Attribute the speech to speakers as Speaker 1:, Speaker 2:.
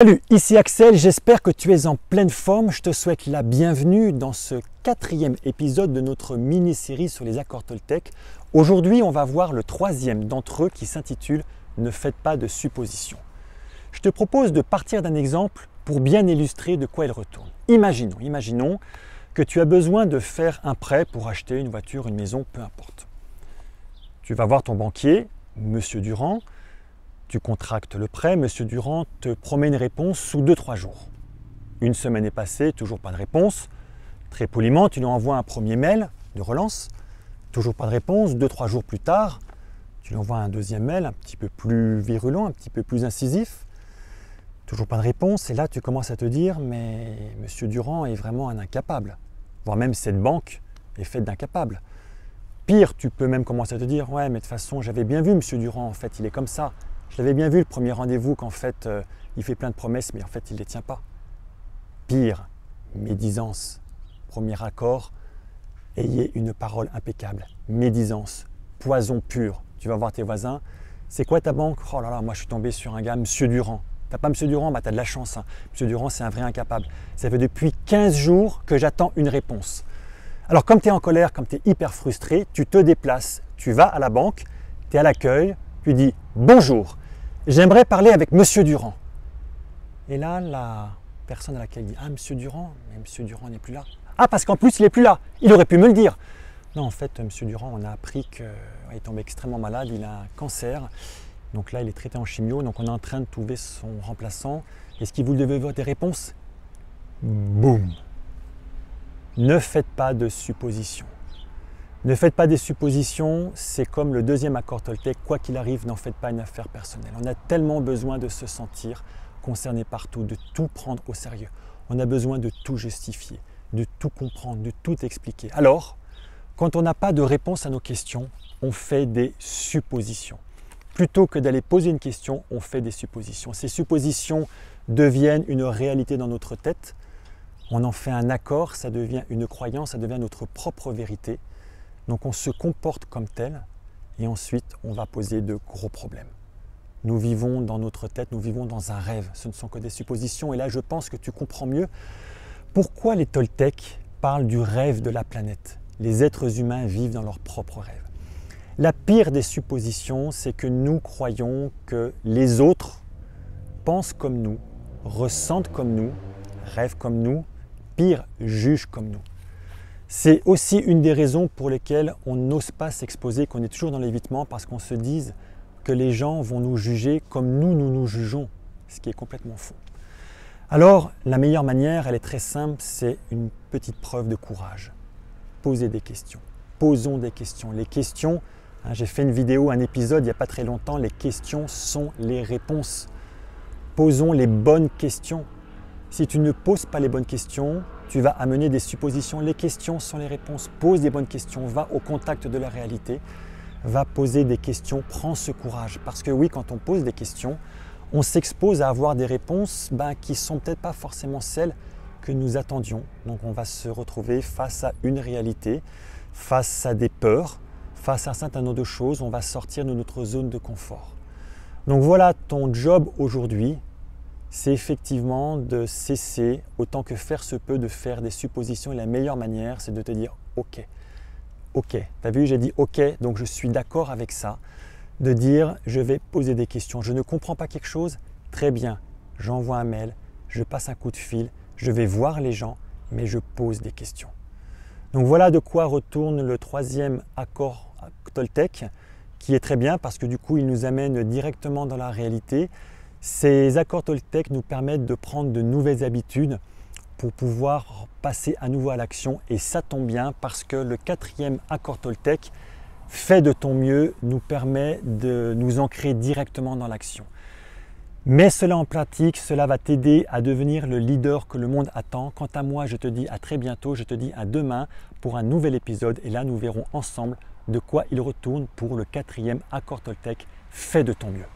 Speaker 1: Salut, ici Axel, j'espère que tu es en pleine forme. Je te souhaite la bienvenue dans ce 4e épisode de notre mini-série sur les accords Toltec. Aujourd'hui, on va voir le 3e d'entre eux qui s'intitule « Ne faites pas de suppositions ». Je te propose de partir d'un exemple pour bien illustrer de quoi il retourne. Imaginons que tu as besoin de faire un prêt pour acheter une voiture, une maison, peu importe. Tu vas voir ton banquier, Monsieur Durand. Tu contractes le prêt, Monsieur Durand te promet une réponse sous 2-3 jours. Une semaine est passée, toujours pas de réponse. Très poliment, tu lui envoies un premier mail de relance, toujours pas de réponse. 2-3 jours plus tard, tu lui envoies un deuxième mail un petit peu plus virulent, un petit peu plus incisif. Toujours pas de réponse. Et là, tu commences à te dire, mais Monsieur Durand est vraiment un incapable. Voire même cette banque est faite d'incapables. Pire, tu peux même commencer à te dire, ouais, mais de toute façon, j'avais bien vu Monsieur Durand, en fait, il est comme ça. Je l'avais bien vu le premier rendez-vous qu'en fait, il fait plein de promesses, mais en fait, il ne les tient pas. Pire, médisance. Premier accord, ayez une parole impeccable. Médisance, poison pur. Tu vas voir tes voisins. C'est quoi ta banque? Oh là là, moi je suis tombé sur un gars, Monsieur Durand. T'as pas Monsieur Durand? Bah t'as de la chance. Hein. Monsieur Durand, c'est un vrai incapable. Ça fait depuis 15 jours que j'attends une réponse. Alors comme tu es en colère, comme tu es hyper frustré, tu te déplaces. Tu vas à la banque, tu es à l'accueil, tu dis « Bonjour, j'aimerais parler avec Monsieur Durand ». Et là, la personne à laquelle dit « Ah, Monsieur Durand, mais Monsieur Durand n'est plus là. » Ah, parce qu'en plus, il n'est plus là. Il aurait pu me le dire. Non, en fait, Monsieur Durand, on a appris qu'il est tombé extrêmement malade, il a un cancer. Donc là, il est traité en chimio, donc on est en train de trouver son remplaçant. Est-ce que vous devez avoir des réponses? Boum. Ne faites pas de suppositions. Ne faites pas des suppositions, c'est comme le 2e accord Toltec, quoi qu'il arrive, n'en faites pas une affaire personnelle. On a tellement besoin de se sentir concerné partout, de tout prendre au sérieux. On a besoin de tout justifier, de tout comprendre, de tout expliquer. Alors, quand on n'a pas de réponse à nos questions, on fait des suppositions. Plutôt que d'aller poser une question, on fait des suppositions. Ces suppositions deviennent une réalité dans notre tête. On en fait un accord, ça devient une croyance, ça devient notre propre vérité. Donc on se comporte comme tel et ensuite on va poser de gros problèmes. Nous vivons dans notre tête, nous vivons dans un rêve, ce ne sont que des suppositions. Et là je pense que tu comprends mieux pourquoi les Toltecs parlent du rêve de la planète. Les êtres humains vivent dans leur propre rêve. La pire des suppositions, c'est que nous croyons que les autres pensent comme nous, ressentent comme nous, rêvent comme nous, pire, jugent comme nous. C'est aussi une des raisons pour lesquelles on n'ose pas s'exposer, qu'on est toujours dans l'évitement, parce qu'on se dise que les gens vont nous juger comme nous nous jugeons, ce qui est complètement faux. Alors, la meilleure manière, elle est très simple, c'est une petite preuve de courage. Posez des questions. Posons des questions. Les questions, j'ai fait une vidéo, un épisode il n'y a pas très longtemps, les questions sont les réponses. Posons les bonnes questions. Si tu ne poses pas les bonnes questions, tu vas amener des suppositions. Les questions sont les réponses. Pose des bonnes questions, va au contact de la réalité, va poser des questions, prends ce courage. Parce que oui, quand on pose des questions, on s'expose à avoir des réponses qui ne sont peut-être pas forcément celles que nous attendions. Donc on va se retrouver face à une réalité, face à des peurs, face à un certain nombre de choses. On va sortir de notre zone de confort. Donc voilà ton job aujourd'hui. C'est effectivement de cesser, autant que faire se peut, de faire des suppositions. Et la meilleure manière, c'est de te dire « Ok, tu as vu, j'ai dit « Ok, donc je suis d'accord avec ça ». De dire « Je vais poser des questions. Je ne comprends pas quelque chose? Très bien, j'envoie un mail, je passe un coup de fil, je vais voir les gens, mais je pose des questions. » Donc voilà de quoi retourne le 3e accord Toltec, qui est très bien parce que du coup, il nous amène directement dans la réalité. Ces accords Toltec nous permettent de prendre de nouvelles habitudes pour pouvoir passer à nouveau à l'action. Et ça tombe bien parce que le 4e accord Toltec, fais de ton mieux, nous permet de nous ancrer directement dans l'action. Mets cela en pratique, cela va t'aider à devenir le leader que le monde attend. Quant à moi, je te dis à très bientôt, je te dis à demain pour un nouvel épisode. Et là, nous verrons ensemble de quoi il retourne pour le 4e accord Toltec. Fais de ton mieux.